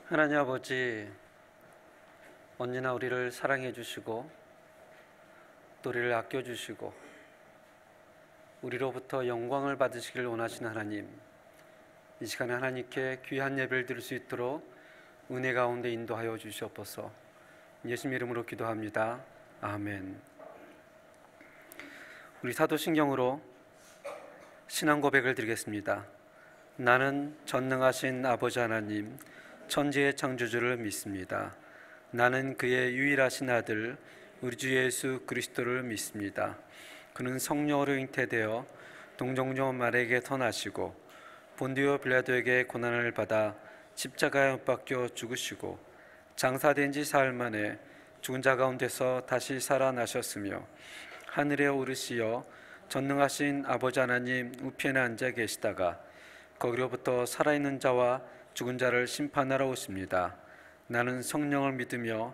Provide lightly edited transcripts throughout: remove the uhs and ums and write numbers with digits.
하나님 아버지, 언제나 우리를 사랑해 주시고 또 우리를 아껴 주시고 우리로부터 영광을 받으시길 원하시는 하나님, 이 시간에 하나님께 귀한 예배를 드릴 수 있도록 은혜 가운데 인도하여 주시옵소서. 예수님 이름으로 기도합니다. 아멘. 우리 사도신경으로 신앙 고백을 드리겠습니다. 나는 전능하신 아버지 하나님, 천지의 창조주를 믿습니다. 나는 그의 유일하신 아들 우리 주 예수 그리스도를 믿습니다. 그는 성령으로 잉태되어 동정녀 마리아에게 태어나시고 본디오 빌라도에게 고난을 받아 십자가에 못 박혀 죽으시고 장사된 지 사흘 만에 죽은 자 가운데서 다시 살아나셨으며 하늘에 오르시어 전능하신 아버지 하나님 우편에 앉아 계시다가 거기로부터 살아있는 자와 죽은 자를 심판하러 오십니다. 나는 성령을 믿으며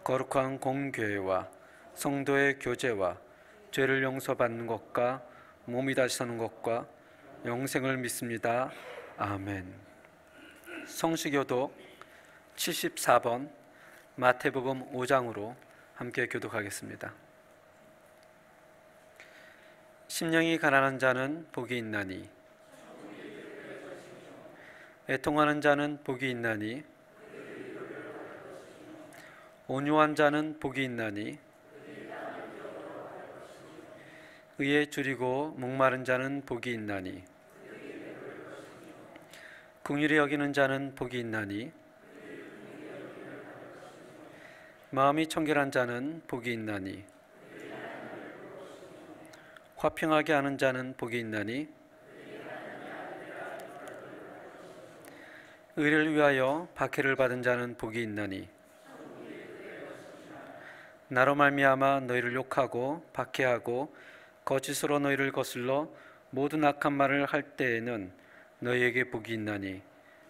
거룩한 공교회와 성도의 교제와 죄를 용서받는 것과 몸이 다시 사는 것과 영생을 믿습니다. 아멘. 성시교독 74번 마태복음 5장으로 함께 교독하겠습니다. 심령이 가난한 자는 복이 있나니 애통하는 자는 복이 있나니 온유한 자는 복이 있나니 의에 줄이고 목마른 자는 복이 있나니 긍휼히 여기는 자는 복이 있나니 마음이 청결한 자는 복이 있나니 화평하게 하는 자는 복이 있나니 의를 위하여 박해를 받은 자는 복이 있나니 나로 말미암아 너희를 욕하고 박해하고 거짓으로 너희를 거슬러 모든 악한 말을 할 때에는 너희에게 복이 있나니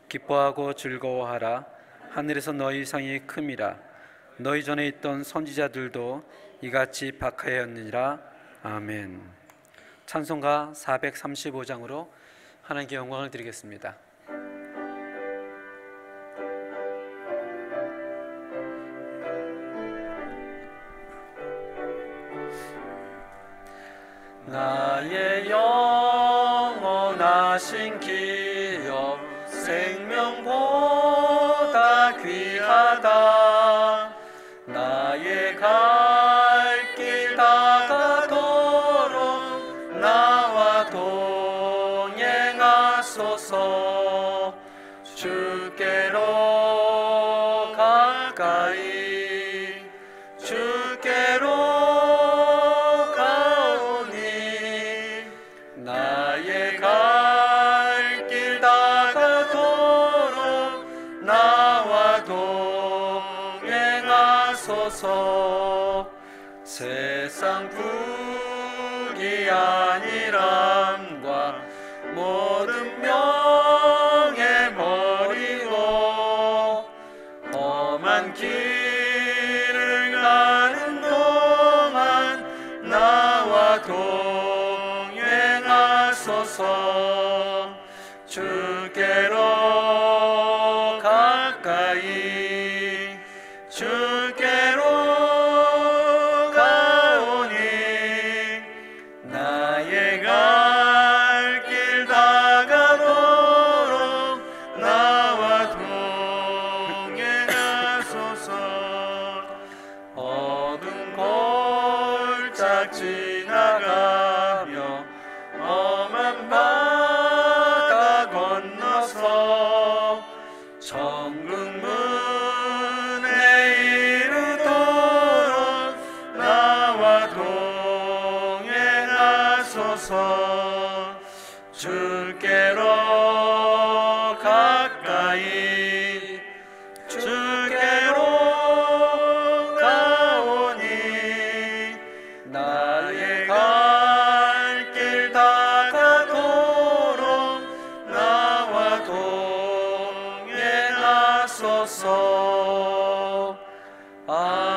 기뻐하고 즐거워하라. 하늘에서 너희 상이 큼이라. 너희 전에 있던 선지자들도 이같이 박하였느니라. 아멘. 찬송가 435장으로 하나님께 영광을 드리겠습니다. 나의 영원하신 기업 생명보다 귀하다. 나의 갈 길 다가도록 나와 동행하소서. 주께로 가까이 주께로 세상 불이 아니람과 모든 명예 버리고 험한 길을 가는 동안 나와 동행하소서. 주께로 가까이 주께로 지나가며 험한 바다 건너서 천국 문에 이르도록 나와 동행하소서. 주께로 가까이 주께로 나의 갈 길 다가도록 나와 동행하소서. 아멘.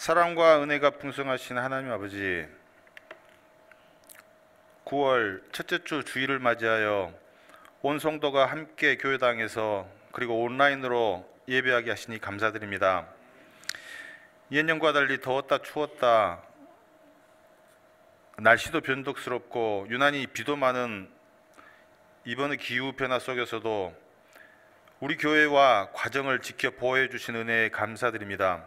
사랑과 은혜가 풍성하신 하나님 아버지, 9월 첫째 주 주일을 맞이하여 온 성도가 함께 교회당에서 그리고 온라인으로 예배하게 하시니 감사드립니다. 예년과 달리 더웠다 추웠다, 날씨도 변덕스럽고 유난히 비도 많은 이번 기후 변화 속에서도 우리 교회와 과정을 지켜 보호해 주신 은혜에 감사드립니다.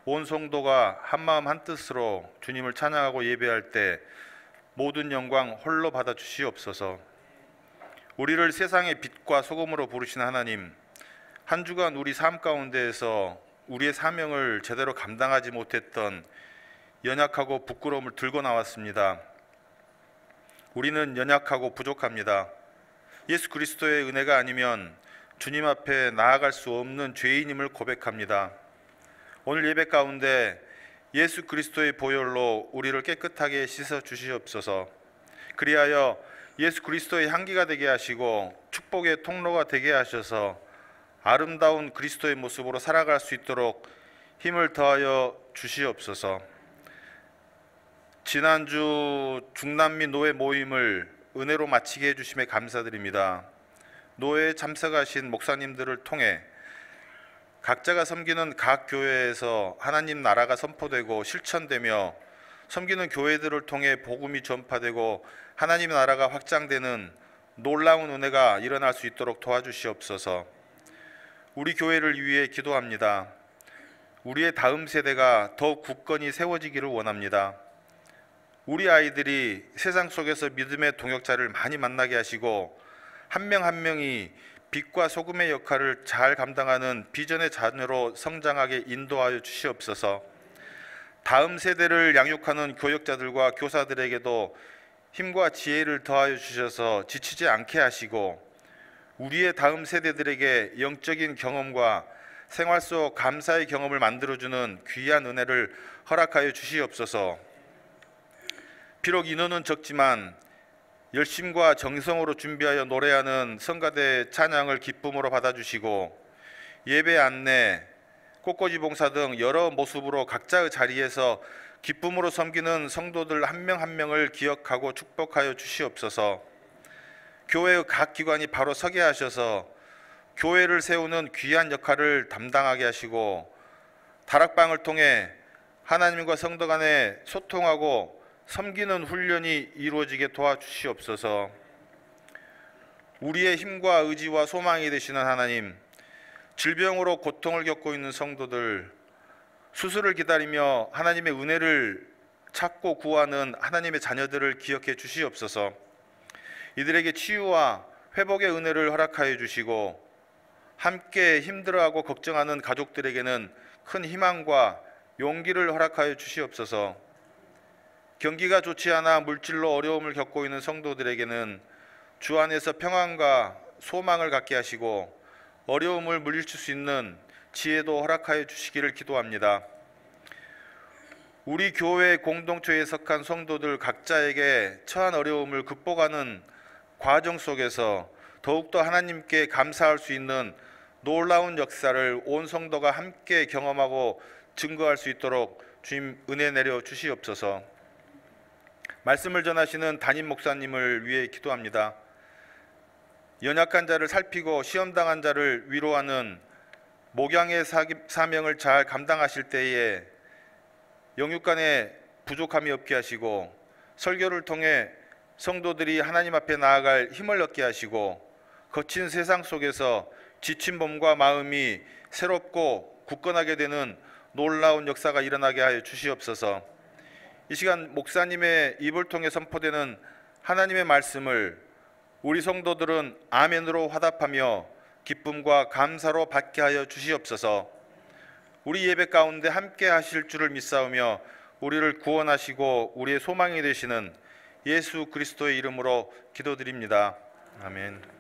온 성도가 한마음 한뜻으로 주님을 찬양하고 예배할 때 모든 영광 홀로 받아 주시옵소서. 우리를 세상의 빛과 소금으로 부르신 하나님, 한 주간 우리 삶 가운데에서 우리의 사명을 제대로 감당하지 못했던 연약하고 부끄러움을 들고 나왔습니다. 우리는 연약하고 부족합니다. 예수 그리스도의 은혜가 아니면 주님 앞에 나아갈 수 없는 죄인임을 고백합니다. 오늘 예배 가운데 예수 그리스도의 보혈로 우리를 깨끗하게 씻어 주시옵소서. 그리하여 예수 그리스도의 향기가 되게 하시고 축복의 통로가 되게 하셔서 아름다운 그리스도의 모습으로 살아갈 수 있도록 힘을 더하여 주시옵소서. 지난주 중남미 노예 모임을 은혜로 마치게 해주심에 감사드립니다. 노예에 참석하신 목사님들을 통해 각자가 섬기는 각 교회에서 하나님 나라가 선포되고 실천되며 섬기는 교회들을 통해 복음이 전파되고 하나님 나라가 확장되는 놀라운 은혜가 일어날 수 있도록 도와주시옵소서. 우리 교회를 위해 기도합니다. 우리의 다음 세대가 더욱 굳건히 세워지기를 원합니다. 우리 아이들이 세상 속에서 믿음의 동역자를 많이 만나게 하시고 한 명 한 명이 빛과 소금의 역할을 잘 감당하는 비전의 자녀로 성장하게 인도하여 주시옵소서. 다음 세대를 양육하는 교역자들과 교사들에게도 힘과 지혜를 더하여 주셔서 지치지 않게 하시고 우리의 다음 세대들에게 영적인 경험과 생활 속 감사의 경험을 만들어주는 귀한 은혜를 허락하여 주시옵소서. 비록 인원은 적지만 열심과 정성으로 준비하여 노래하는 성가대 찬양을 기쁨으로 받아주시고 예배 안내, 꽃꽂이 봉사 등 여러 모습으로 각자의 자리에서 기쁨으로 섬기는 성도들 한 명 한 명을 기억하고 축복하여 주시옵소서. 교회의 각 기관이 바로 서게 하셔서 교회를 세우는 귀한 역할을 담당하게 하시고 다락방을 통해 하나님과 성도 간에 소통하고 섬기는 훈련이 이루어지게 도와주시옵소서. 우리의 힘과 의지와 소망이 되시는 하나님, 질병으로 고통을 겪고 있는 성도들, 수술을 기다리며 하나님의 은혜를 찾고 구하는 하나님의 자녀들을 기억해 주시옵소서. 이들에게 치유와 회복의 은혜를 허락하여 주시고 함께 힘들어하고 걱정하는 가족들에게는 큰 희망과 용기를 허락하여 주시옵소서. 경기가 좋지 않아 물질로 어려움을 겪고 있는 성도들에게는 주 안에서 평안과 소망을 갖게 하시고 어려움을 물리칠 수 있는 지혜도 허락하여 주시기를 기도합니다. 우리 교회 공동체에 속한 성도들 각자에게 처한 어려움을 극복하는 과정 속에서 더욱더 하나님께 감사할 수 있는 놀라운 역사를 온 성도가 함께 경험하고 증거할 수 있도록 주님 은혜 내려 주시옵소서. 말씀을 전하시는 담임 목사님을 위해 기도합니다. 연약한 자를 살피고 시험당한 자를 위로하는 목양의 사명을 잘 감당하실 때에 영육 간에 부족함이 없게 하시고 설교를 통해 성도들이 하나님 앞에 나아갈 힘을 얻게 하시고 거친 세상 속에서 지친 몸과 마음이 새롭고 굳건하게 되는 놀라운 역사가 일어나게 하여 주시옵소서. 이 시간 목사님의 입을 통해 선포되는 하나님의 말씀을 우리 성도들은 아멘으로 화답하며 기쁨과 감사로 받게 하여 주시옵소서. 우리 예배 가운데 함께 하실 줄을 믿사오며 우리를 구원하시고 우리의 소망이 되시는 예수 그리스도의 이름으로 기도드립니다. 아멘.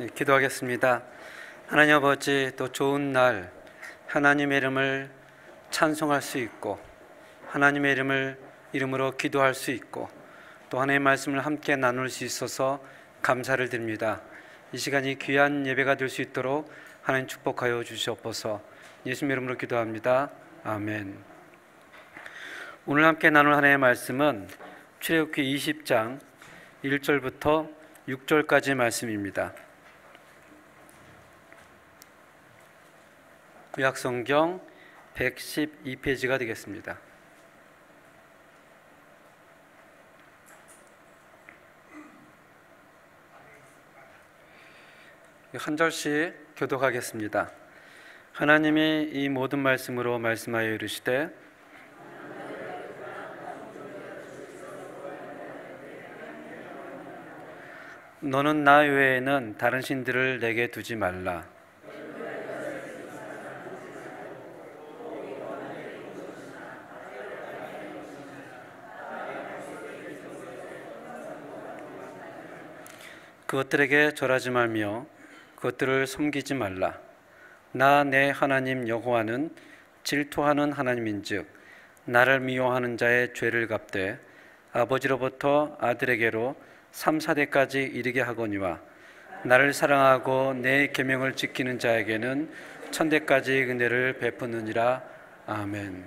기도하겠습니다. 하나님 아버지, 또 좋은 날 하나님의 이름을 찬송할 수 있고 하나님의 이름으로 기도할 수 있고 또 하나님의 말씀을 함께 나눌 수 있어서 감사를 드립니다. 이 시간이 귀한 예배가 될 수 있도록 하나님 축복하여 주시옵소서. 예수님의 이름으로 기도합니다. 아멘. 오늘 함께 나눌 하나님의 말씀은 출애굽기 20장 1절부터 6절까지 말씀입니다. 구약성경 112페이지가 되겠습니다. 한 절씩 교독하겠습니다. 하나님이 이 모든 말씀으로 말씀하여 이르시되 너는 나 외에는 다른 신들을 내게 두지 말라. 그것들에게 절하지 말며 그것들을 섬기지 말라. 나 내 하나님 여호와는 질투하는 하나님인즉 나를 미워하는 자의 죄를 갚되 아버지로부터 아들에게로 3, 4대까지 이르게 하거니와 나를 사랑하고 내 계명을 지키는 자에게는 천대까지 은혜를 베푸느니라. 아멘.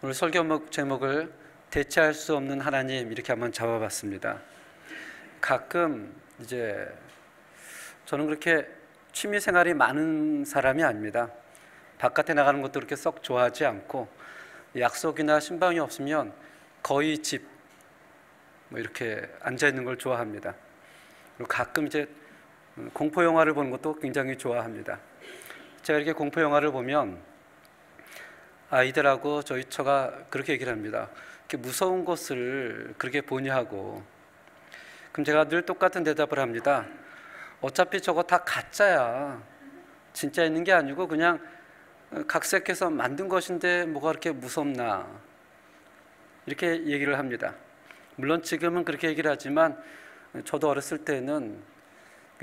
오늘 설교 제목을 대체할 수 없는 하나님, 이렇게 한번 잡아봤습니다. 가끔 이제 저는 그렇게 취미 생활이 많은 사람이 아닙니다. 바깥에 나가는 것도 그렇게 썩 좋아하지 않고 약속이나 신방이 없으면 거의 집 이렇게 앉아 있는 걸 좋아합니다. 그리고 가끔 이제 공포 영화를 보는 것도 굉장히 좋아합니다. 제가 이렇게 공포 영화를 보면 아이들하고 저희 처가 그렇게 얘기를 합니다. 이렇게 무서운 것을 그렇게 보냐 하고. 그럼 제가 늘 똑같은 대답을 합니다. 어차피 저거 다 가짜야. 진짜 있는 게 아니고 그냥 각색해서 만든 것인데 뭐가 그렇게 무섭나. 이렇게 얘기를 합니다. 물론 지금은 그렇게 얘기를 하지만 저도 어렸을 때는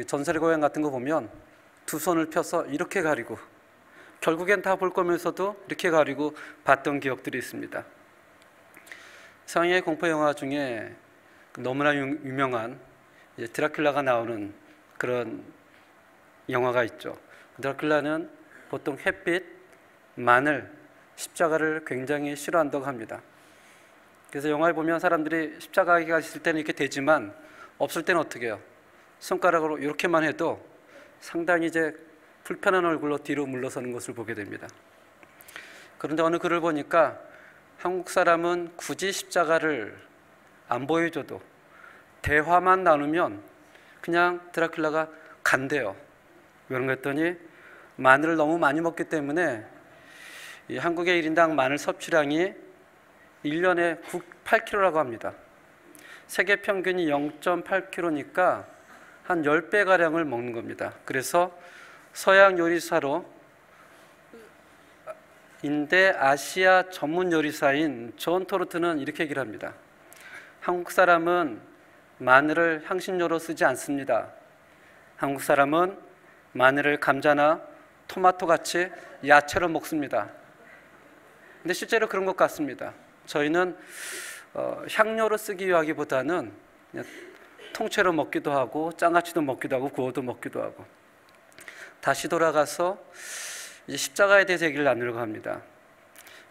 전설의 고향 같은 거 보면 두 손을 펴서 이렇게 가리고 결국엔 다 볼 거면서도 이렇게 가리고 봤던 기억들이 있습니다. 서양의 공포 영화 중에 너무나 유명한 드라큘라가 나오는 그런 영화가 있죠. 드라큘라는 보통 햇빛, 마늘, 십자가를 굉장히 싫어한다고 합니다. 그래서 영화에 보면 사람들이 십자가가 있을 때는 이렇게 되지만 없을 때는 어떻게 해요? 손가락으로 이렇게만 해도 상당히 이제 불편한 얼굴로 뒤로 물러서는 것을 보게 됩니다. 그런데 어느 글을 보니까 한국 사람은 굳이 십자가를 안 보여줘도 대화만 나누면 그냥 드라큘라가 간대요. 왜 그런가 했더니 마늘을 너무 많이 먹기 때문에 이 한국의 1인당 마늘 섭취량이 1년에 8kg라고 합니다. 세계 평균이 0.8kg니까 한 10배가량을 먹는 겁니다. 그래서 서양 요리사로 인대 아시아 전문 요리사인 존 토르트는 이렇게 얘기를 합니다. 한국 사람은 마늘을 향신료로 쓰지 않습니다. 한국 사람은 마늘을 감자나 토마토 같이 야채로 먹습니다. 근데 실제로 그런 것 같습니다. 저희는 향료로 쓰기 위하기보다는 그냥 통째로 먹기도 하고 장아찌도 먹기도 하고 구워도 먹기도 하고. 다시 돌아가서 이제 십자가에 대해서 얘기를 나누려고 합니다.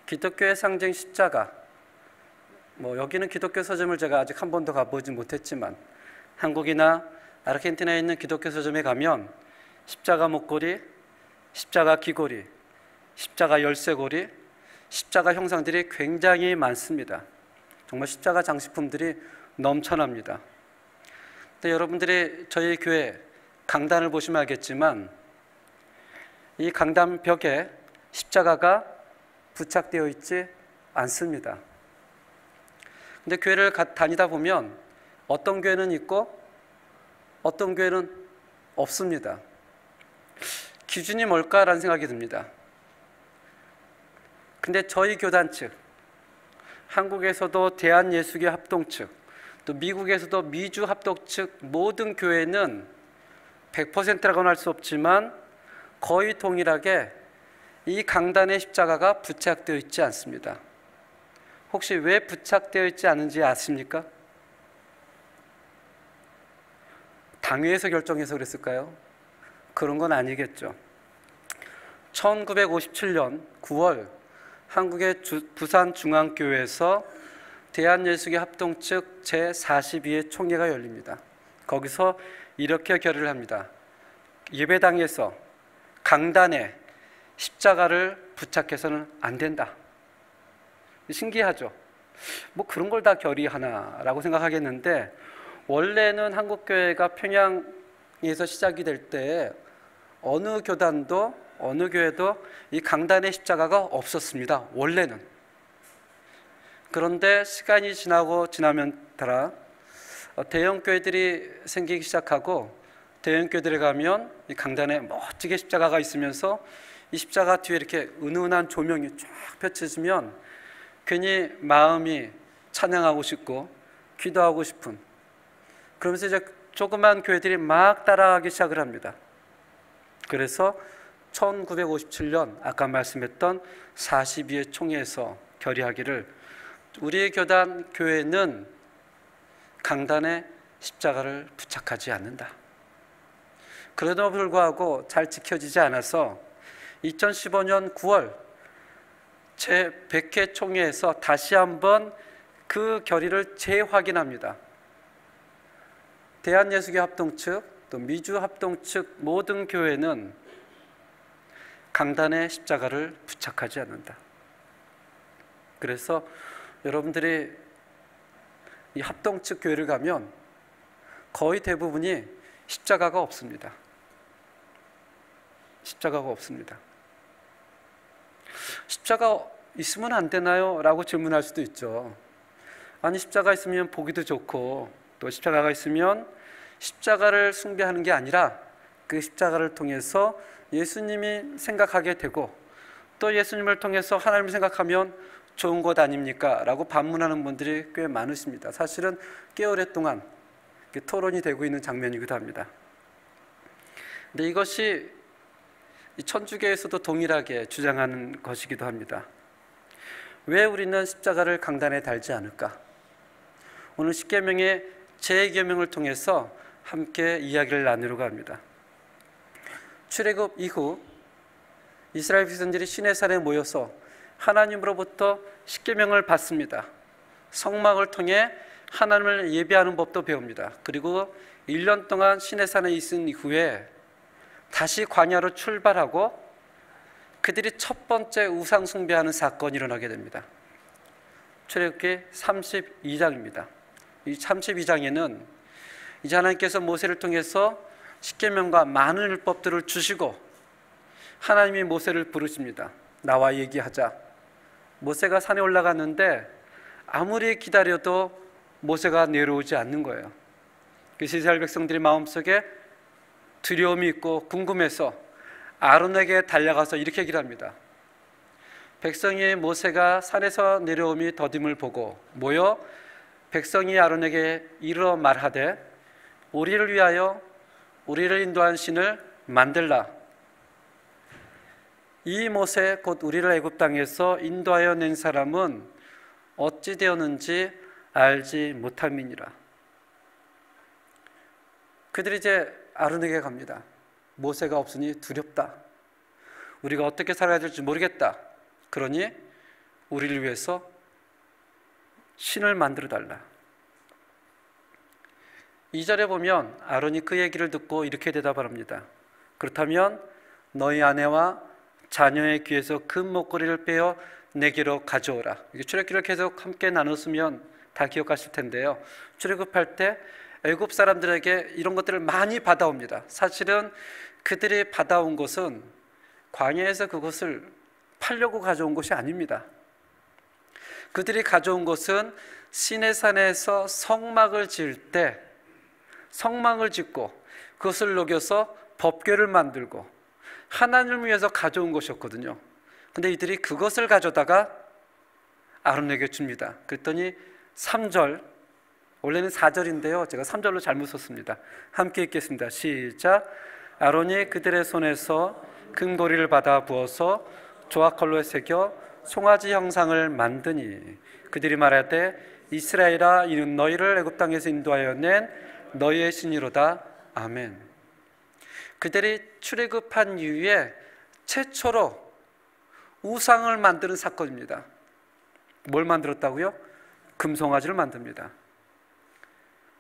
기독교의 상징 십자가, 여기는 기독교 서점을 제가 아직 한 번도 가보지 못했지만 한국이나 아르헨티나에 있는 기독교 서점에 가면 십자가 목걸이, 십자가 귀걸이, 십자가 열쇠고리, 십자가 형상들이 굉장히 많습니다. 정말 십자가 장식품들이 넘쳐납니다. 근데 여러분들이 저희 교회 강단을 보시면 알겠지만 이 강단 벽에 십자가가 부착되어 있지 않습니다. 근데 교회를 다니다 보면 어떤 교회는 있고 어떤 교회는 없습니다. 기준이 뭘까라는 생각이 듭니다. 근데 저희 교단 측, 한국에서도 대한예수교 합동 측, 또 미국에서도 미주 합동 측 모든 교회는 100%라고는 할 수 없지만 거의 동일하게 이 강단의 십자가가 부착되어 있지 않습니다. 혹시 왜 부착되어 있지 않은지 아십니까? 당회에서 결정해서 그랬을까요? 그런 건 아니겠죠. 1957년 9월 한국의 부산중앙교회에서 대한예수교 합동 측 제42회 총회가 열립니다. 거기서 이렇게 결의를 합니다. 예배당에서 강단에 십자가를 부착해서는 안 된다. 신기하죠? 뭐 그런 걸 다 결의하나라고 생각하겠는데, 원래는 한국교회가 평양에서 시작이 될 때 어느 교단도 어느 교회도 이 강단의 십자가가 없었습니다. 원래는. 그런데 시간이 지나면 따라 대형 교회들이 생기기 시작하고, 대형 교회들에 가면 이 강단에 멋지게 십자가가 있으면서 이 십자가 뒤에 이렇게 은은한 조명이 쫙 펼쳐지면 괜히 마음이 찬양하고 싶고 기도하고 싶은, 그러면서 이제 조그만 교회들이 막 따라가기 시작을 합니다. 그래서 1957년 아까 말씀했던 42회 총회에서 결의하기를, 우리 교회는 강단에 십자가를 부착하지 않는다. 그래도 불구하고 잘 지켜지지 않아서 2015년 9월 제100회 총회에서 다시 한번 그 결의를 재확인합니다. 대한예수교 합동 측, 또 미주 합동 측 모든 교회는 강단에 십자가를 부착하지 않는다. 그래서 여러분들이 이 합동 측 교회를 가면 거의 대부분이 십자가가 없습니다. 십자가가 없습니다. 십자가 있으면 안 되나요? 라고 질문할 수도 있죠. 아니, 십자가 있으면 보기도 좋고, 또 십자가가 있으면 십자가를 숭배하는 게 아니라 그 십자가를 통해서 예수님이 생각하게 되고, 또 예수님을 통해서 하나님을 생각하면 좋은 것 아닙니까? 라고 반문하는 분들이 꽤 많으십니다. 사실은 꽤 오랫동안 토론이 되고 있는 장면이기도 합니다. 근데 이것이 천주교에서도 동일하게 주장하는 것이기도 합니다. 왜 우리는 십자가를 강단에 달지 않을까? 오늘 십계명의 제2계명을 통해서 함께 이야기를 나누려고 합니다. 출애굽 이후 이스라엘 백성들이 시내산에 모여서 하나님으로부터 십계명을 받습니다. 성막을 통해 하나님을 예배하는 법도 배웁니다. 그리고 1년 동안 시내산에 있은 이후에 다시 광야로 출발하고 그들이 첫 번째 우상 숭배하는 사건이 일어나게 됩니다. 출애굽기 32장입니다. 이 32장에는 이제 하나님께서 모세를 통해서 십계명과 많은 율법들을 주시고, 하나님이 모세를 부르십니다. 나와 얘기하자. 모세가 산에 올라갔는데 아무리 기다려도 모세가 내려오지 않는 거예요. 그래서 이스라엘 백성들이 마음속에 두려움이 있고 궁금해서 아론에게 달려가서 이렇게 얘기를 합니다. 백성이 모세가 산에서 내려옴이 더딤을 보고 모여 백성이 아론에게 이르러 말하되, 우리를 위하여 우리를 인도한 신을 만들라. 이 모세 곧 우리를 애굽 땅에서 인도하여 낸 사람은 어찌 되었는지 알지 못함이니라. 그들이 이제 아론에게 갑니다. 모세가 없으니 두렵다. 우리가 어떻게 살아야 될지 모르겠다. 그러니 우리를 위해서 신을 만들어 달라. 2절에 보면 아론이 그 얘기를 듣고 이렇게 대답합니다. 그렇다면 너희 아내와 자녀의 귀에서 금 목걸이를 빼어 내게로 가져오라. 출애굽기를 계속 함께 나눴으면 다 기억하실 텐데요. 출애굽할 때 애굽 사람들에게 이런 것들을 많이 받아옵니다. 사실은 그들이 받아온 것은 광야에서 그것을 팔려고 가져온 것이 아닙니다. 그들이 가져온 것은 시내산에서 성막을 지을 때 성막을 짓고 그것을 녹여서 법궤를 만들고 하나님을 위해서 가져온 것이었거든요. 근데 이들이 그것을 가져다가 아론에게 줍니다. 그랬더니 3절 원래는 4절인데요. 제가 3절로 잘못 썼습니다. 함께 읽겠습니다. 시작. 아론이 그들의 손에서 금고리를 받아 부어서 조각걸로에 새겨 송아지 형상을 만드니 그들이 말하되 이스라엘아 이는 너희를 애굽 땅에서 인도하여 낸 너희의 신이로다. 아멘. 그들이 출애굽한 이후에 최초로 우상을 만드는 사건입니다. 뭘 만들었다고요? 금송아지를 만듭니다.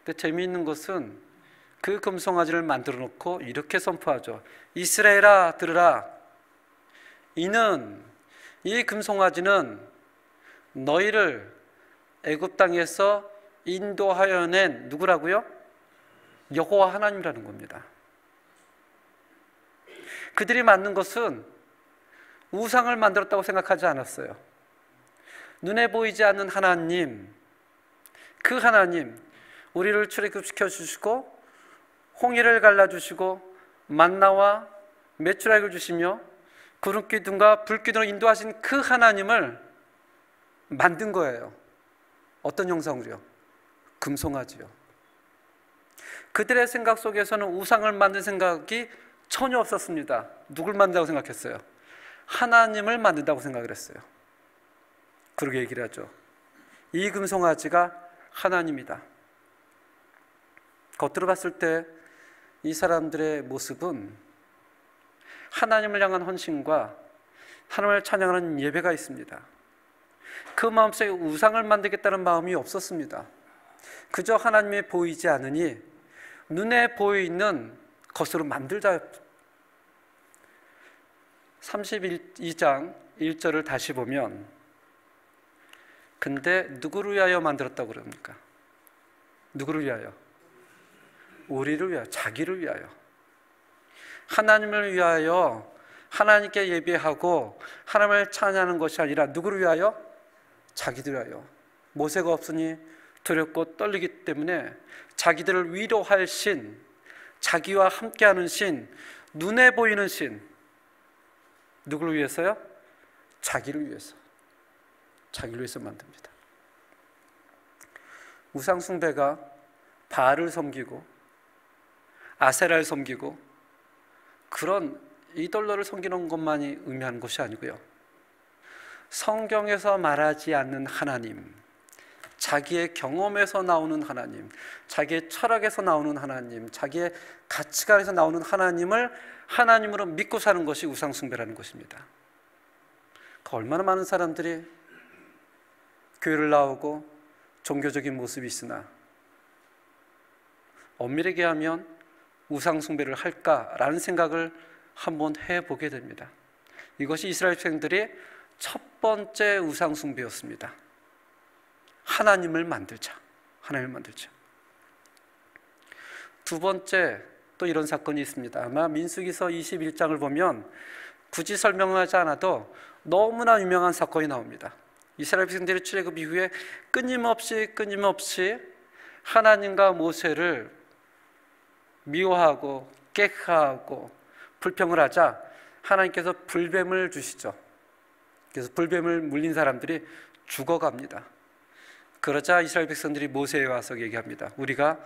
근데 재미있는 것은 그 금송아지를 만들어 놓고 이렇게 선포하죠. 이스라엘아 들으라. 이는 이 금송아지는 너희를 애굽 땅에서 인도하여 낸 누구라고요? 여호와 하나님이라는 겁니다. 그들이 만든 것은 우상을 만들었다고 생각하지 않았어요. 눈에 보이지 않는 하나님, 그 하나님, 우리를 출애굽시켜 주시고 홍해를 갈라주시고 만나와 메추라기를 주시며 구름기둥과 불기둥으로 인도하신 그 하나님을 만든 거예요. 어떤 형상으로요? 금송아지요. 그들의 생각 속에서는 우상을 만든 생각이 전혀 없었습니다. 누굴 만든다고 생각했어요? 하나님을 만든다고 생각을 했어요. 그렇게 얘기를 하죠. 이 금송아지가 하나님이다. 겉으로 봤을 때 이 사람들의 모습은 하나님을 향한 헌신과 하나님을 찬양하는 예배가 있습니다. 그 마음속에 우상을 만들겠다는 마음이 없었습니다. 그저 하나님이 보이지 않으니 눈에 보이는 것으로 만들자. 32장 1절을 다시 보면 근데 누구를 위하여 만들었다고 그럽니까? 누구를 위하여? 우리를 위하여, 자기를 위하여. 하나님을 위하여 하나님께 예배하고 하나님을 찬양하는 것이 아니라 누구를 위하여? 자기들 위하여. 모세가 없으니 두렵고 떨리기 때문에 자기들을 위로할 신, 자기와 함께하는 신, 눈에 보이는 신. 누구를 위해서요? 자기를 위해서. 자기를 위해서 만듭니다. 우상 숭배가 바알을 섬기고 아세라를 섬기고 그런 이돌로를 섬기는 것만이 의미하는 것이 아니고요. 성경에서 말하지 않는 하나님, 자기의 경험에서 나오는 하나님, 자기의 철학에서 나오는 하나님, 자기의 가치관에서 나오는 하나님을 하나님으로 믿고 사는 것이 우상 숭배라는 것입니다. 얼마나 많은 사람들이 교회를 나오고 종교적인 모습이 있으나 엄밀히 얘기하면 우상 숭배를 할까라는 생각을 한번 해보게 됩니다. 이것이 이스라엘 백성들이 첫 번째 우상 숭배였습니다. 하나님을 만들자. 하나님을 만들자. 두 번째 또 이런 사건이 있습니다. 아마 민수기서 21장을 보면 굳이 설명하지 않아도 너무나 유명한 사건이 나옵니다. 이스라엘 백성들이 출애굽 이후에 끊임없이 하나님과 모세를 미워하고 객하고 불평을 하자 하나님께서 불뱀을 주시죠. 그래서 불뱀을 물린 사람들이 죽어갑니다. 그러자 이스라엘 백성들이 모세에 와서 얘기합니다. 우리가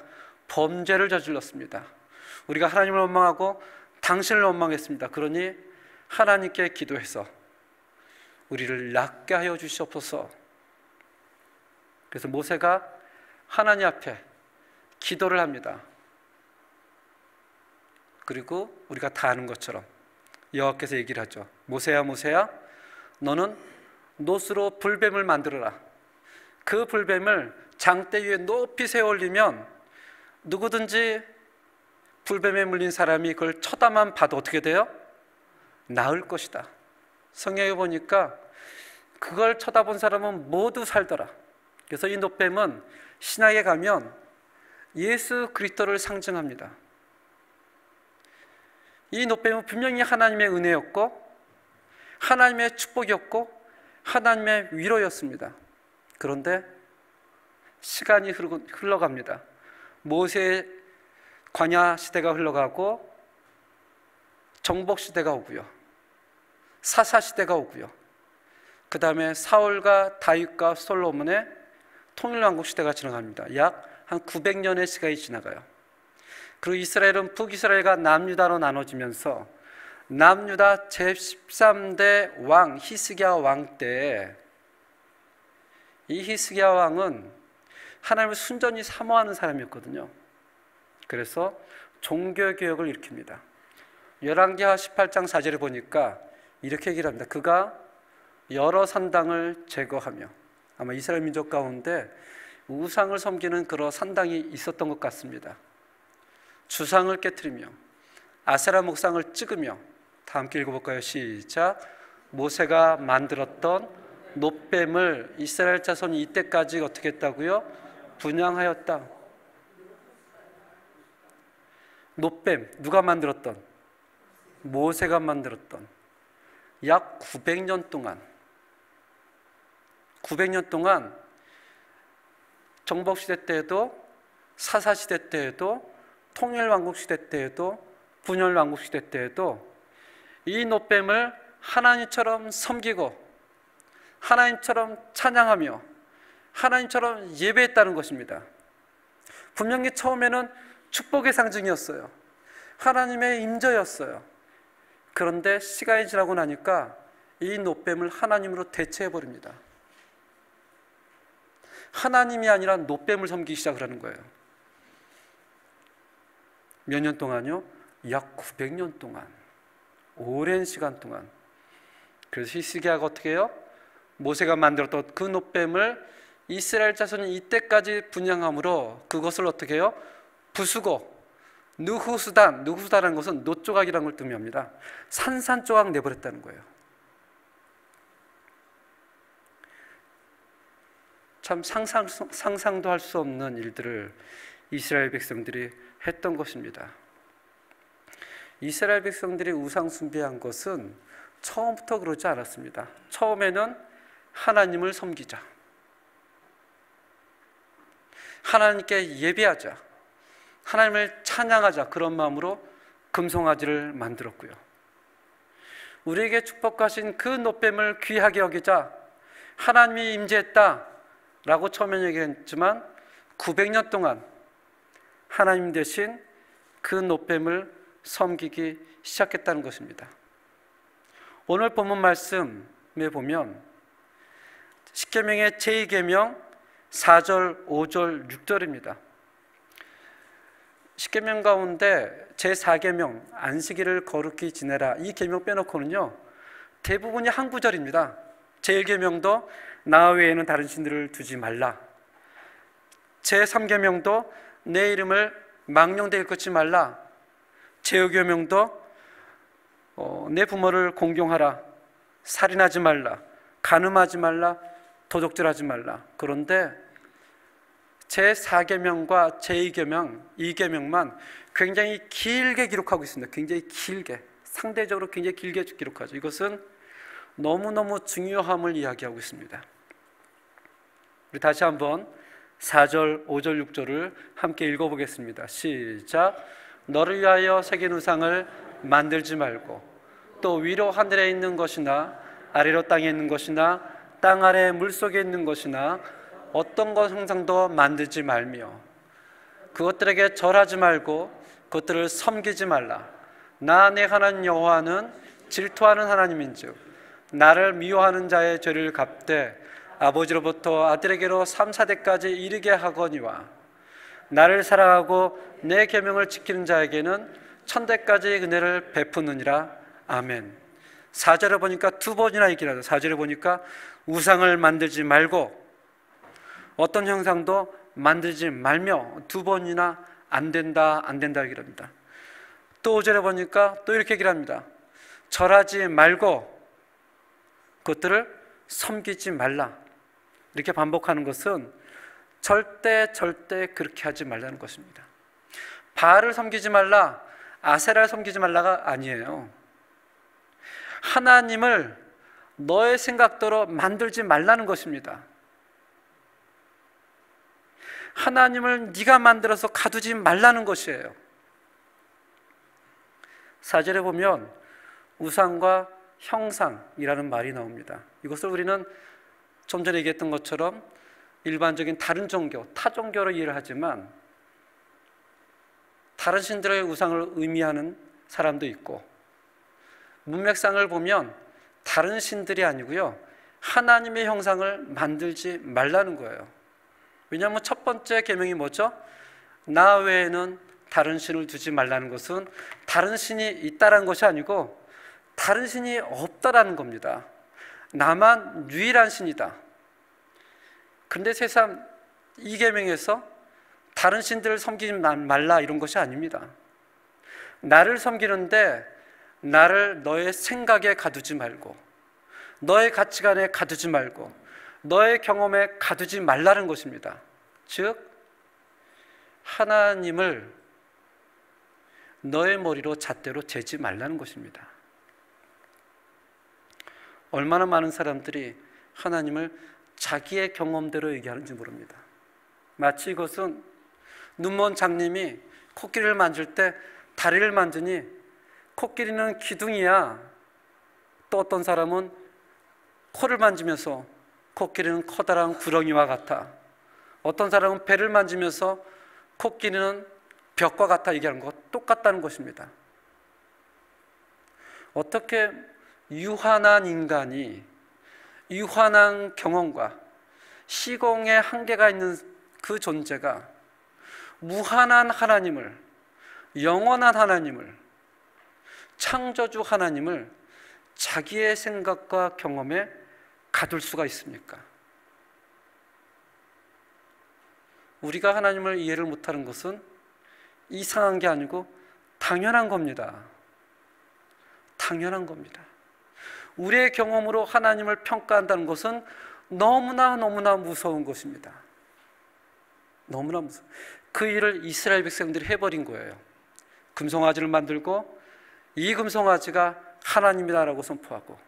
범죄를 저질렀습니다. 우리가 하나님을 원망하고 당신을 원망했습니다. 그러니 하나님께 기도해서 우리를 낫게 하여 주시옵소서. 그래서 모세가 하나님 앞에 기도를 합니다. 그리고 우리가 다 아는 것처럼 여호와께서 얘기를 하죠. 모세야 모세야 너는 놋으로 불뱀을 만들어라. 그 불뱀을 장대 위에 높이 세워 올리면 누구든지 불뱀에 물린 사람이 그걸 쳐다만 봐도 어떻게 돼요? 나을 것이다. 성경에 보니까 그걸 쳐다본 사람은 모두 살더라. 그래서 이 놋뱀은 신약에 가면 예수 그리스도를 상징합니다. 이 놋뱀은 분명히 하나님의 은혜였고 하나님의 축복이었고 하나님의 위로였습니다. 그런데 시간이 흘러갑니다. 모세의 광야 시대가 흘러가고 정복 시대가 오고요. 사사 시대가 오고요. 그 다음에 사울과 다윗과 솔로몬의 통일왕국 시대가 지나갑니다. 약 한 900년의 시간이 지나가요. 그리고 이스라엘은 북이스라엘과 남유다로 나눠지면서 남유다 제13대 왕 히스기야 왕 때에 이 히스기야 왕은 하나님을 순전히 사모하는 사람이었거든요. 그래서 종교개혁을 일으킵니다. 열왕기하 18장 4절에 보니까 이렇게 얘기를 합니다. 그가 여러 산당을 제거하며, 아마 이스라엘 민족 가운데 우상을 섬기는 그런 산당이 있었던 것 같습니다. 주상을 깨트리며 아세라 목상을 찍으며, 다 함께 읽어볼까요? 시작. 모세가 만들었던 놋뱀을 이스라엘 자손이 이때까지 어떻게 했다고요? 분향하였다. 놋뱀 누가 만들었던? 모세가 만들었던. 약 900년 동안 정복시대 때에도, 사사시대 때에도, 통일왕국시대 때에도, 분열왕국시대 때에도 이 놋뱀을 하나님처럼 섬기고 하나님처럼 찬양하며 하나님처럼 예배했다는 것입니다. 분명히 처음에는 축복의 상징이었어요. 하나님의 임재였어요. 그런데 시간이 지나고 나니까 이 놋뱀을 하나님으로 대체해버립니다. 하나님이 아니라 놋뱀을 섬기기 시작을 하는 거예요. 몇 년 동안요? 약 900년 동안, 오랜 시간 동안. 그래서 히스기야가 어떻게 해요? 모세가 만들었던 그 놋뱀을 이스라엘 자손이 이때까지 분향함으로 그것을 어떻게 해요? 부수고 느후수다라는 것은 놋조각이라는 걸 의미합니다. 산산조각 내버렸다는 거예요. 참 상상도 할 수 없는 일들을 이스라엘 백성들이 했던 것입니다. 이스라엘 백성들이 우상 숭배한 것은 처음부터 그러지 않았습니다. 처음에는 하나님을 섬기자, 하나님께 예배하자, 하나님을 찬양하자, 그런 마음으로 금송아지를 만들었고요. 우리에게 축복하신 그 놋뱀을 귀하게 여기자, 하나님이 임재했다 라고 처음에 얘기했지만 900년 동안 하나님 대신 그 놋뱀을 섬기기 시작했다는 것입니다. 오늘 본문 말씀에 보면 십계명의 제2계명 4절, 5절, 6절입니다. 십계명 가운데 제4계명 안식일을 거룩히 지내라, 이 계명 빼놓고는요 대부분이 한 구절입니다. 제1계명도 나 외에는 다른 신들을 두지 말라, 제3계명도 내 이름을 망령되이 일컫지 말라, 제5계명도 내 부모를 공경하라, 살인하지 말라, 간음하지 말라, 도적질하지 말라. 그런데 제4계명과 제2계명, 2계명만 굉장히 길게 기록하고 있습니다. 굉장히 길게, 상대적으로 굉장히 길게 기록하죠. 이것은 너무너무 중요함을 이야기하고 있습니다. 우리 다시 한번 4절, 5절, 6절을 함께 읽어보겠습니다. 시작. 너를 위하여 새긴 우상을 만들지 말고, 또 위로 하늘에 있는 것이나 아래로 땅에 있는 것이나 땅 아래 물속에 있는 것이나 어떤 것 형상도 만들지 말며 그것들에게 절하지 말고 그것들을 섬기지 말라. 나 내 하나님 여호와는 질투하는 하나님인즉 나를 미워하는 자의 죄를 갚되 아버지로부터 아들에게로 3, 4대까지 이르게 하거니와 나를 사랑하고 내 계명을 지키는 자에게는 1000대까지 은혜를 베푸느니라. 아멘. 4절에 보니까 두 번이나 얘기를 하죠. 4절에 보니까 우상을 만들지 말고 어떤 형상도 만들지 말며 두 번이나 안 된다 얘기를 합니다. 또 5절에 보니까 또 이렇게 얘기를 합니다. 절하지 말고 그것들을 섬기지 말라. 이렇게 반복하는 것은 절대 그렇게 하지 말라는 것입니다. 바알을 섬기지 말라, 아세라를 섬기지 말라가 아니에요. 하나님을 너의 생각대로 만들지 말라는 것입니다. 하나님을 네가 만들어서 가두지 말라는 것이에요. 4절에 보면 우상과 형상이라는 말이 나옵니다. 이것을 우리는 좀 전에 얘기했던 것처럼 일반적인 다른 종교, 타 종교로 이해를 하지만 다른 신들의 우상을 의미하는 사람도 있고, 문맥상을 보면 다른 신들이 아니고요, 하나님의 형상을 만들지 말라는 거예요. 왜냐하면 첫 번째 계명이 뭐죠? 나 외에는 다른 신을 두지 말라는 것은 다른 신이 있다라는 것이 아니고 다른 신이 없다라는 겁니다. 나만 유일한 신이다. 그런데 새삼 이 계명에서 다른 신들을 섬기지 말라 이런 것이 아닙니다. 나를 섬기는데 나를 너의 생각에 가두지 말고, 너의 가치관에 가두지 말고, 너의 경험에 가두지 말라는 것입니다. 즉 하나님을 너의 머리로 잣대로 재지 말라는 것입니다. 얼마나 많은 사람들이 하나님을 자기의 경험대로 얘기하는지 모릅니다. 마치 이것은 눈먼 장님이 코끼리를 만질 때 다리를 만지니 코끼리는 기둥이야, 또 어떤 사람은 코를 만지면서 코끼리는 커다란 구렁이와 같아, 어떤 사람은 배를 만지면서 코끼리는 벽과 같아 얘기하는 것 똑같다는 것입니다. 어떻게 유한한 인간이 유한한 경험과 시공의 한계가 있는 그 존재가 무한한 하나님을, 영원한 하나님을, 창조주 하나님을 자기의 생각과 경험에 가둘 수가 있습니까? 우리가 하나님을 이해를 못하는 것은 이상한 게 아니고 당연한 겁니다. 당연한 겁니다. 우리의 경험으로 하나님을 평가한다는 것은 너무나 무서운 것입니다. 너무나 무서워. 그 일을 이스라엘 백성들이 해버린 거예요. 금송아지를 만들고 이 금송아지가 하나님이다라고 선포하고,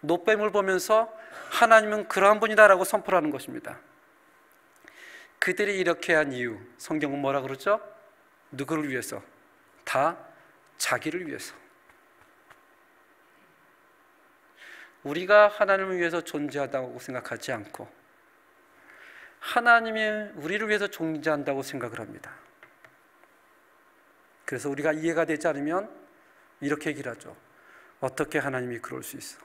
놋뱀을 보면서 하나님은 그러한 분이다라고 선포를 하는 것입니다. 그들이 이렇게 한 이유, 성경은 뭐라 그러죠? 누구를 위해서? 다 자기를 위해서. 우리가 하나님을 위해서 존재하다고 생각하지 않고 하나님이 우리를 위해서 존재한다고 생각을 합니다. 그래서 우리가 이해가 되지 않으면 이렇게 얘기를 하죠. 어떻게 하나님이 그럴 수 있어?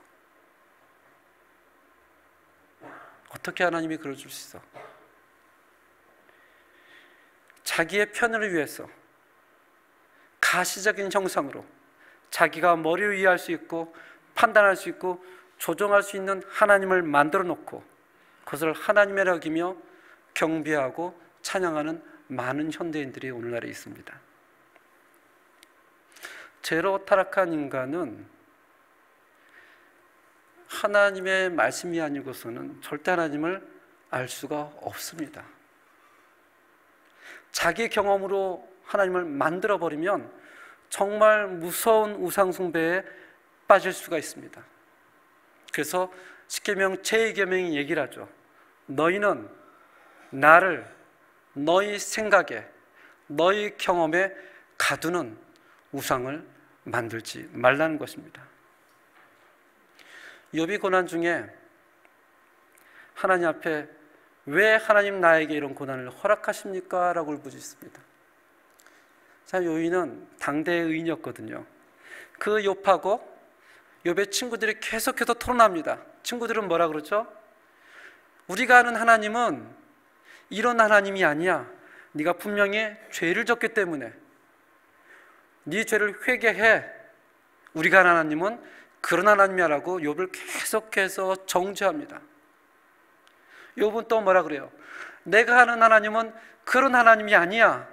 어떻게 하나님이 그럴 수 있어? 자기의 편을 위해서 가시적인 형상으로 자기가 머리를 이해할 수 있고 판단할 수 있고 조정할 수 있는 하나님을 만들어 놓고 그것을 하나님이라 여기며 경배하고 찬양하는 많은 현대인들이 오늘날에 있습니다. 죄로 타락한 인간은 하나님의 말씀이 아니고서는 절대 하나님을 알 수가 없습니다. 자기 경험으로 하나님을 만들어버리면 정말 무서운 우상숭배에 빠질 수가 있습니다. 그래서 십계명 제2계명이 얘기를 하죠. 너희는 나를 너희 생각에, 너희 경험에 가두는 우상을 만들지 말라는 것입니다. 욥이 고난 중에 하나님 앞에 왜 하나님 나에게 이런 고난을 허락하십니까? 라고 울부짖습니다. 자, 욥은 당대의 의인이었거든요. 그 욥하고 욥의 친구들이 계속해서 토론합니다. 친구들은 뭐라 그러죠? 우리가 아는 하나님은 이런 하나님이 아니야. 네가 분명히 죄를 졌기 때문에 네 죄를 회개해. 우리가 아는 하나님은 그런 하나님이야 라고 욥을 계속해서 정죄합니다. 욥은 또 뭐라 그래요? 내가 아는 하나님은 그런 하나님이 아니야.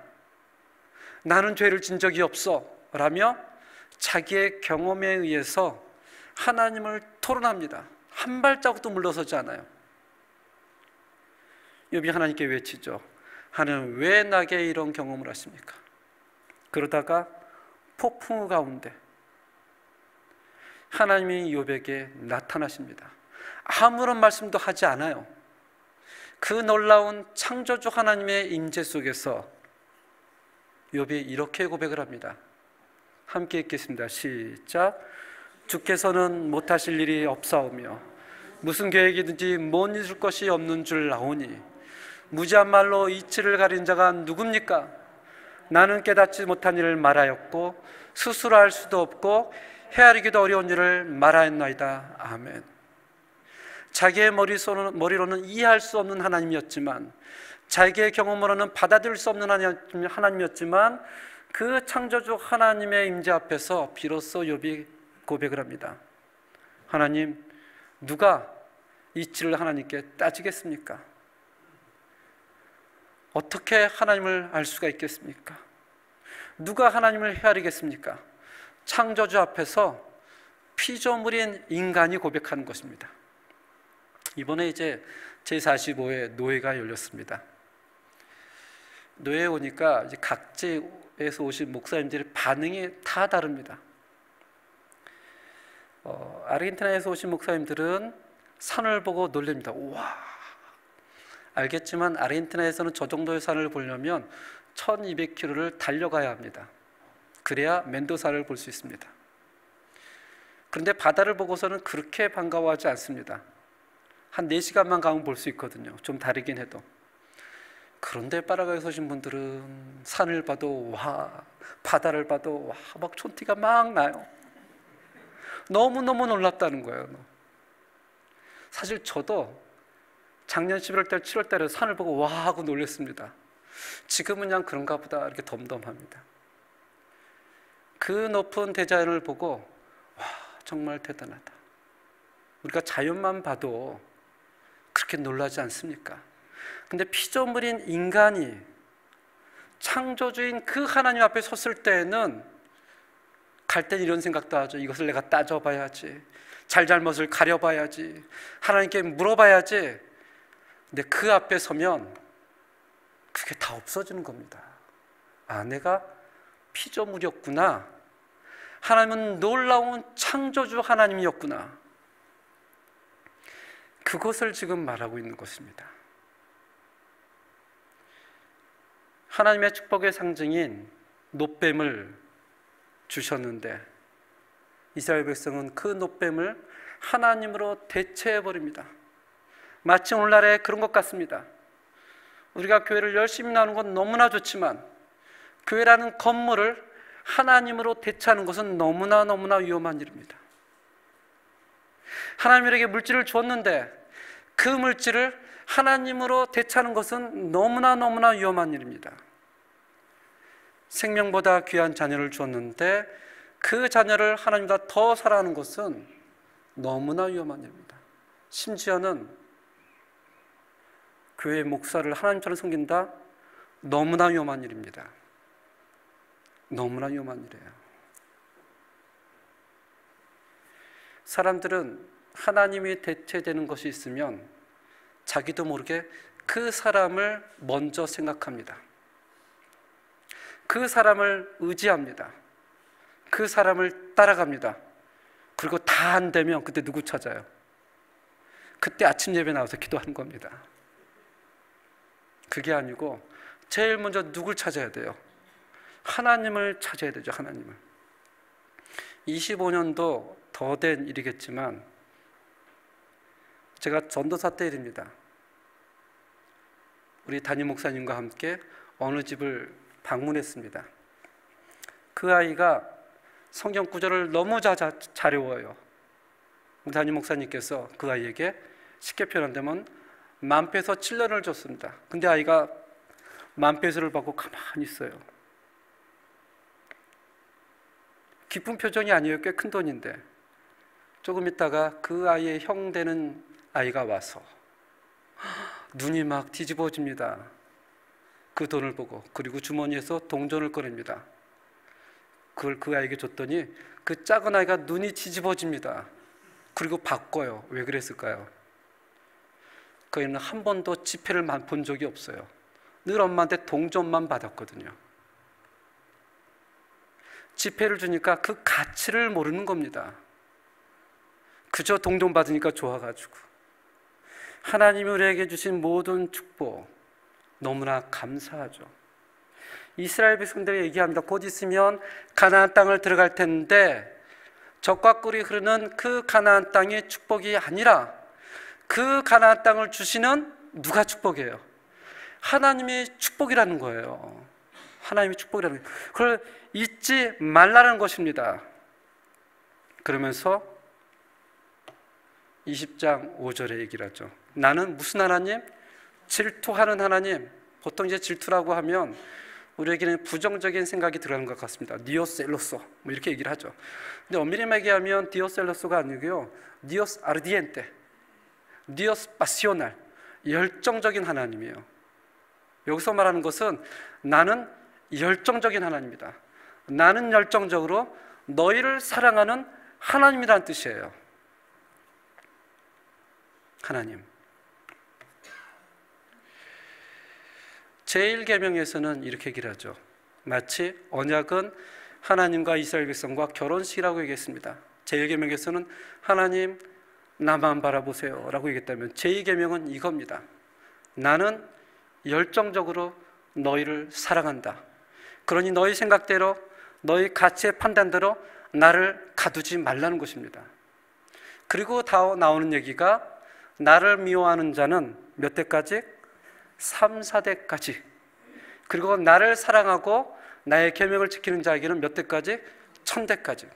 나는 죄를 진 적이 없어 라며 자기의 경험에 의해서 하나님을 토론합니다. 한 발자국도 물러서지 않아요. 욥이 하나님께 외치죠. 하나님 왜 나에게 이런 경험을 하십니까? 그러다가 폭풍우 가운데 하나님이 욥에게 나타나십니다. 아무런 말씀도 하지 않아요. 그 놀라운 창조주 하나님의 임재 속에서 욥이 이렇게 고백을 합니다. 함께 읽겠습니다. 시작. 주께서는 못하실 일이 없사오며 무슨 계획이든지 못 이룰 것이 없는 줄 아오니 무지한 말로 이치를 가린 자가 누굽니까? 나는 깨닫지 못한 일을 말하였고 스스로 할 수도 없고 헤아리기도 어려운 일을 말하였나이다. 아멘. 자기의 머리로는 이해할 수 없는 하나님이었지만, 자기의 경험으로는 받아들일 수 없는 하나님이었지만, 그 창조주 하나님의 임재 앞에서 비로소 욥이 고백을 합니다. 하나님, 누가 이치를 하나님께 따지겠습니까? 어떻게 하나님을 알 수가 있겠습니까? 누가 하나님을 헤아리겠습니까? 창조주 앞에서 피조물인 인간이 고백하는 것입니다. 이번에 이제 제45회 노회가 열렸습니다. 노회에 오니까 이제 각지에서 오신 목사님들의 반응이 다 다릅니다. 아르헨티나에서 오신 목사님들은 산을 보고 놀랍니다. 우와! 알겠지만 아르헨티나에서는 저 정도의 산을 보려면 1200km를 달려가야 합니다. 그래야 멘도사를 볼 수 있습니다. 그런데 바다를 보고서는 그렇게 반가워하지 않습니다. 한 4시간만 가면 볼 수 있거든요. 좀 다르긴 해도. 그런데 파라과이에 오신 분들은 산을 봐도 와, 바다를 봐도 와, 막 촌티가 막 나요. 너무너무 놀랍다는 거예요. 사실 저도 작년 11월 달, 7월 달에 산을 보고 와 하고 놀랐습니다. 지금은 그냥 그런가 보다 이렇게 덤덤합니다. 그 높은 대자연을 보고 와, 정말 대단하다. 우리가 자연만 봐도 그렇게 놀라지 않습니까? 근데 피조물인 인간이 창조주인 그 하나님 앞에 섰을 때에는 갈 땐 이런 생각도 하죠. 이것을 내가 따져봐야지, 잘잘못을 가려봐야지, 하나님께 물어봐야지. 근데 그 앞에 서면 그게 다 없어지는 겁니다. 아, 내가 피조물이었구나. 하나님은 놀라운 창조주 하나님이었구나. 그것을 지금 말하고 있는 것입니다. 하나님의 축복의 상징인 놋뱀을 주셨는데 이스라엘 백성은 그 놋뱀을 하나님으로 대체해버립니다. 마치 오늘날에 그런 것 같습니다. 우리가 교회를 열심히 나누는 건 너무나 좋지만 교회라는 건물을 하나님으로 대체하는 것은 너무나 위험한 일입니다. 하나님에게 물질을 주었는데 그 물질을 하나님으로 대체하는 것은 너무나 위험한 일입니다. 생명보다 귀한 자녀를 주었는데 그 자녀를 하나님보다 더 사랑하는 것은 너무나 위험한 일입니다. 심지어는 교회 목사를 하나님처럼 섬긴다? 너무나 위험한 일입니다. 너무나 위험한 일이에요. 사람들은 하나님이 대체되는 것이 있으면 자기도 모르게 그 사람을 먼저 생각합니다. 그 사람을 의지합니다. 그 사람을 따라갑니다. 그리고 다 안 되면 그때 누구 찾아요? 그때 아침 예배 나와서 기도하는 겁니다. 그게 아니고 제일 먼저 누굴 찾아야 돼요? 하나님을 찾아야 되죠. 하나님을. 25년도 더 된 일이겠지만 제가 전도사 때 일입니다. 우리 담임 목사님과 함께 어느 집을 방문했습니다. 그 아이가 성경 구절을 너무 잘 외워요. 우리 담임 목사님께서 그 아이에게 쉽게 표현한다면 만페소 7년을 줬습니다. 근데 아이가 만페소를 받고 가만히 있어요. 기쁜 표정이 아니에요. 꽤 큰 돈인데. 조금 있다가 그 아이의 형 되는 아이가 와서 눈이 막 뒤집어집니다. 그 돈을 보고. 그리고 주머니에서 동전을 꺼냅니다. 그걸 그 아이에게 줬더니 그 작은 아이가 눈이 뒤집어집니다. 그리고 바꿔요. 왜 그랬을까요? 그 아이는 한 번도 지폐를 본 적이 없어요. 늘 엄마한테 동전만 받았거든요. 지폐를 주니까 그 가치를 모르는 겁니다. 그저 동전 받으니까 좋아가지고. 하나님이 우리에게 주신 모든 축복 너무나 감사하죠. 이스라엘 백성들이 얘기합니다. 곧 있으면 가나안 땅을 들어갈 텐데 젖과 꿀이 흐르는 그 가나안 땅의 축복이 아니라 그 가나안 땅을 주시는 누가 축복이에요? 하나님의 축복이라는 거예요. 하나님의 축복이라는 거예요. 그걸 잊지 말라는 것입니다. 그러면서 20장 5절에 얘기를 하죠. 나는 무슨 하나님? 질투하는 하나님. 보통 이제 질투라고 하면 우리에게는 부정적인 생각이 들어가는 것 같습니다. 디오셀로소 뭐 이렇게 얘기를 하죠. 근데 엄밀히 얘기하면 디오셀로소가 아니고요, 디오스 아르디엔테, 디오스 파시오날, 열정적인 하나님이에요. 여기서 말하는 것은 나는 열정적인 하나님이다. 나는 열정적으로 너희를 사랑하는 하나님이라는 뜻이에요. 하나님. 제1계명에서는 이렇게 얘기를 하죠. 마치 언약은 하나님과 이스라엘 백성과 결혼식이라고 얘기했습니다. 제1계명에서는 하나님 나만 바라보세요 라고 얘기했다면 제2계명은 이겁니다. 나는 열정적으로 너희를 사랑한다. 그러니 너희 생각대로, 너희 가치의 판단대로 나를 가두지 말라는 것입니다. 그리고 다 나오는 얘기가 나를 미워하는 자는 몇 대까지? 3, 4대까지. 그리고 나를 사랑하고 나의 계명을 지키는 자에게는 몇 대까지? 1000대까지.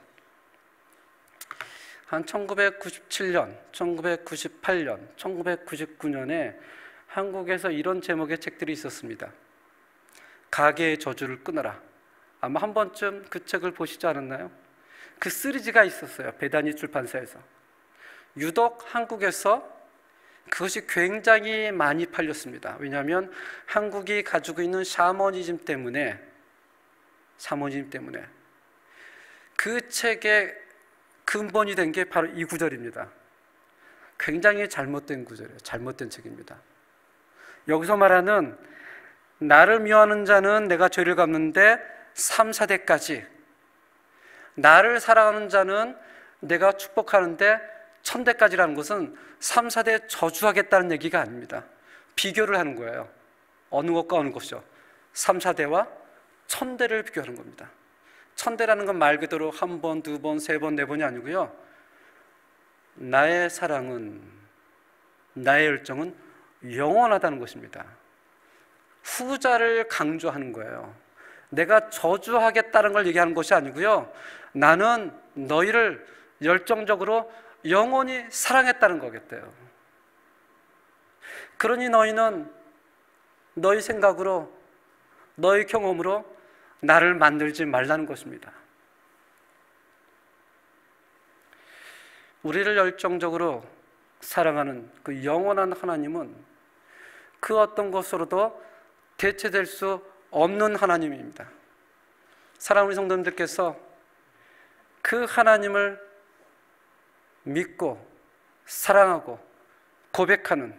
한 1997년, 1998년, 1999년에 한국에서 이런 제목의 책들이 있었습니다. 가계의 저주를 끊어라. 아마 한 번쯤 그 책을 보시지 않았나요? 그 시리즈가 있었어요. 배단위 출판사에서. 유독 한국에서 그것이 굉장히 많이 팔렸습니다. 왜냐하면 한국이 가지고 있는 샤머니즘 때문에 그 책의 근본이 된 게 바로 이 구절입니다. 굉장히 잘못된 구절이에요. 잘못된 책입니다. 여기서 말하는 나를 미워하는 자는 내가 죄를 갚는데 3, 4대까지, 나를 사랑하는 자는 내가 축복하는데 1000대까지라는 것은 3, 4대 저주하겠다는 얘기가 아닙니다. 비교를 하는 거예요. 어느 것과 어느 것이죠. 3, 4대와 1000대를 비교하는 겁니다. 1000대라는 건 말 그대로 한 번, 두 번, 세 번, 네 번이 아니고요. 나의 사랑은, 나의 열정은 영원하다는 것입니다. 후자를 강조하는 거예요. 내가 저주하겠다는 걸 얘기하는 것이 아니고요. 나는 너희를 열정적으로 영원히 사랑했다는 거겠대요. 그러니 너희는 너희 생각으로, 너희 경험으로 나를 만들지 말라는 것입니다. 우리를 열정적으로 사랑하는 그 영원한 하나님은 그 어떤 것으로도 대체될 수 없는 하나님입니다. 사랑하는 성도님들께서 그 하나님을 믿고 사랑하고 고백하는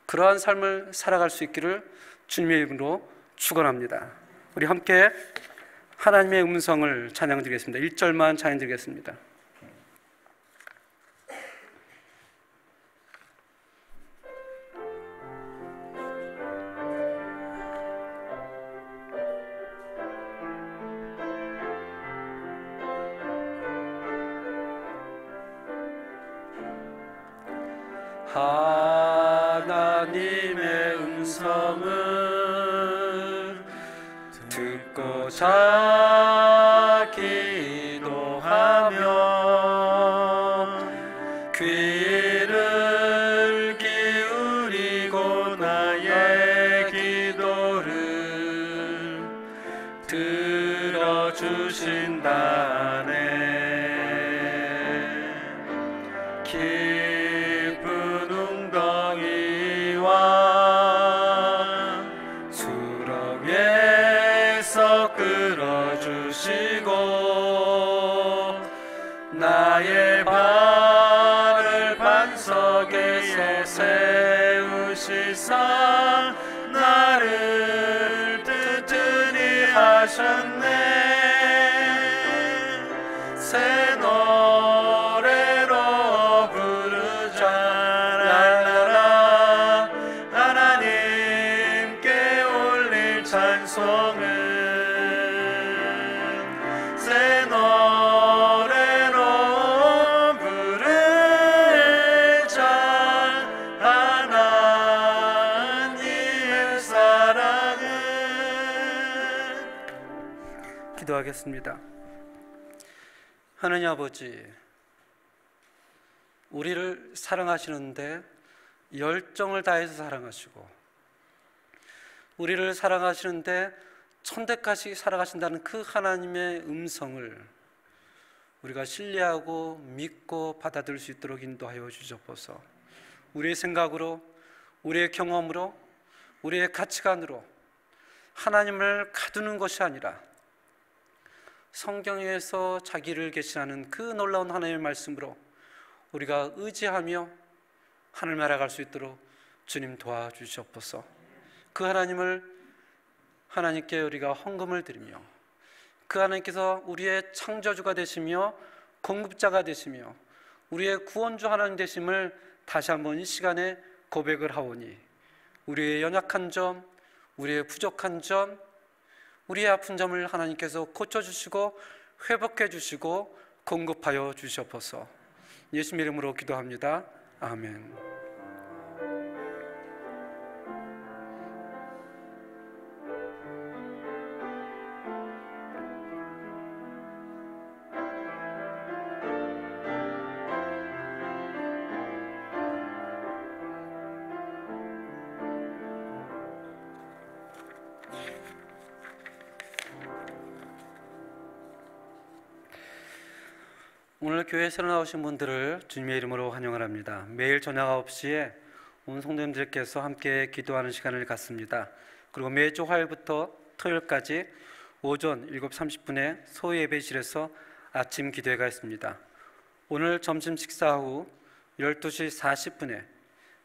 그러한 삶을 살아갈 수 있기를 주님의 이름으로 축원합니다. 우리 함께 하나님의 음성을 찬양드리겠습니다. 1절만 찬양드리겠습니다. 하나님의 음성을 듣고자 기도하며 귀를 기울이고 나의 기도를 들어주신다네. 나의 발을 반석에 세우시사 나를 튼튼히 하셨네. 새 노래로 부르자 랄라라. 하나님께 올릴 찬송을 새 노래로 부르자. 하나님의 기도하겠습니다. 하느님 아버지, 우리를 사랑하시는데 열정을 다해서 사랑하시고, 우리를 사랑하시는데 천대까지 사랑하신다는 그 하나님의 음성을 우리가 신뢰하고 믿고 받아들일 수 있도록 인도하여 주시옵소서. 우리의 생각으로, 우리의 경험으로, 우리의 가치관으로 하나님을 가두는 것이 아니라 성경에서 자기를 계시하는 그 놀라운 하나님의 말씀으로 우리가 의지하며 하늘을 알아갈 수 있도록 주님 도와주시옵소서. 그 하나님을 하나님께 우리가 헌금을 드리며, 그 하나님께서 우리의 창조주가 되시며 공급자가 되시며 우리의 구원주 하나님 되심을 다시 한번 이 시간에 고백을 하오니, 우리의 연약한 점, 우리의 부족한 점, 우리의 아픈 점을 하나님께서 고쳐주시고 회복해 주시고 공급하여 주시옵소서. 예수님 이름으로 기도합니다. 아멘. 오늘 교회에 새로 나오신 분들을 주님의 이름으로 환영을 합니다. 매일 저녁 9시에 온 성도님들께서 함께 기도하는 시간을 갖습니다. 그리고 매주 화요일부터 토요일까지 오전 7시 30분에 소위 예배실에서 아침 기도회가 있습니다. 오늘 점심 식사 후 12시 40분에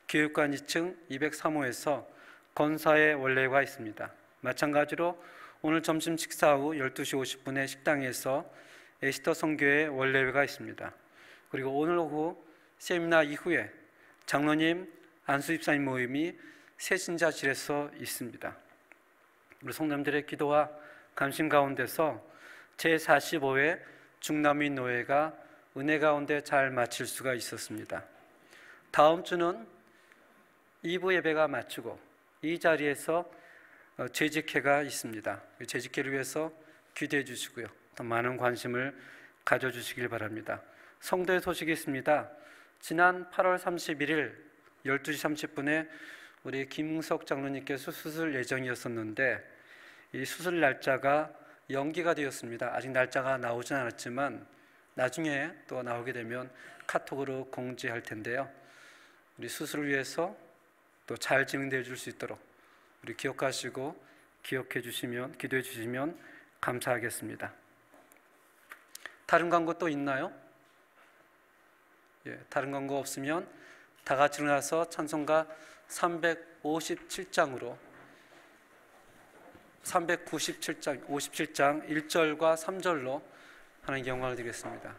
교육관 2층 203호에서 건사의 원례회가 있습니다. 마찬가지로 오늘 점심 식사 후 12시 50분에 식당에서 에스터 선교회 원례회가 있습니다. 그리고 오늘 오후 세미나 이후에 장로님, 안수 집사님 모임이 새신자실에서 있습니다. 우리 성도님들의 기도와 감심 가운데서 제45회 중남미 노회가 은혜 가운데 잘 마칠 수가 있었습니다. 다음 주는 2부 예배가 마치고 이 자리에서 재직회가 있습니다. 재직회를 위해서 기도해 주시고요. 더 많은 관심을 가져주시길 바랍니다. 성도의 소식이 있습니다. 지난 8월 31일 12시 30분에 우리 김웅석 장로님께서 수술 예정이었었는데 이 수술 날짜가 연기가 되었습니다. 아직 날짜가 나오진 않았지만 나중에 또 나오게 되면 카톡으로 공지할 텐데요. 우리 수술을 위해서 또 잘 진행되어 줄 수 있도록 우리 기억하시고 기억해 주시면, 기도해 주시면 감사하겠습니다. 다른 광고 또 있나요? 예, 다른 광고 없으면 다 같이 일어나서 찬송가 357장으로 397장, 57장 1절과 3절로 하나님께 영광을 드리겠습니다.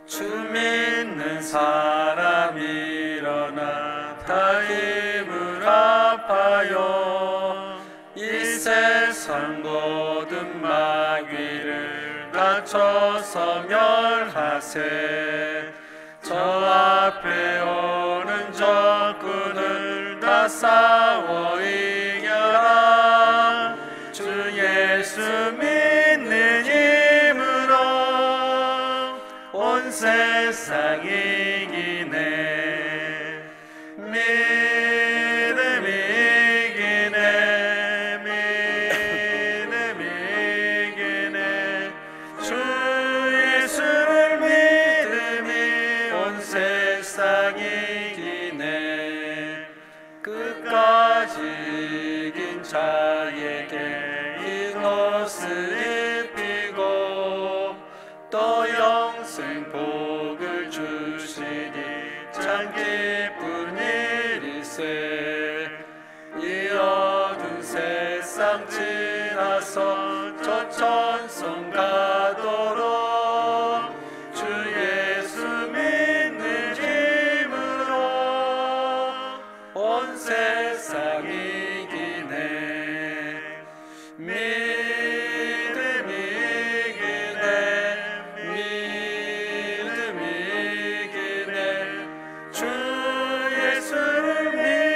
주 믿는 사람 일어나 다 힘을 합하여 이 세상 모든 마귀를 다쳐서 멸하세. 저 앞에 오는 적군을 다 싸워 이겨라. 주 예수 믿는 힘으로 온 세상 이기네. 자에게 이것을 입히고 또 영생 복을 주시니 참 기쁜 일이세. 이 어두운 세상 지나서 저 천성 가도록 주 예수 믿는 힘으로 온 세상이 주 예수를 믿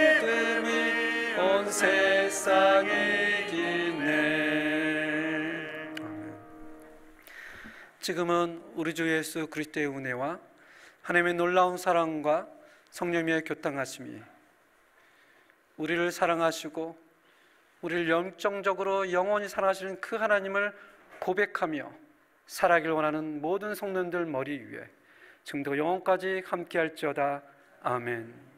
되시네. 아멘. 지금은 우리 주 예수 그리스도의 은혜와 하나님의 놀라운 사랑과 성령님의 교통하심이 우리를 사랑하시고 우리를 영적으로 영원히 사랑하시는 그 하나님을 고백하며 살아가길 원하는 모든 성도들 머리 위에 지금도 영원까지 함께할지어다. 아멘.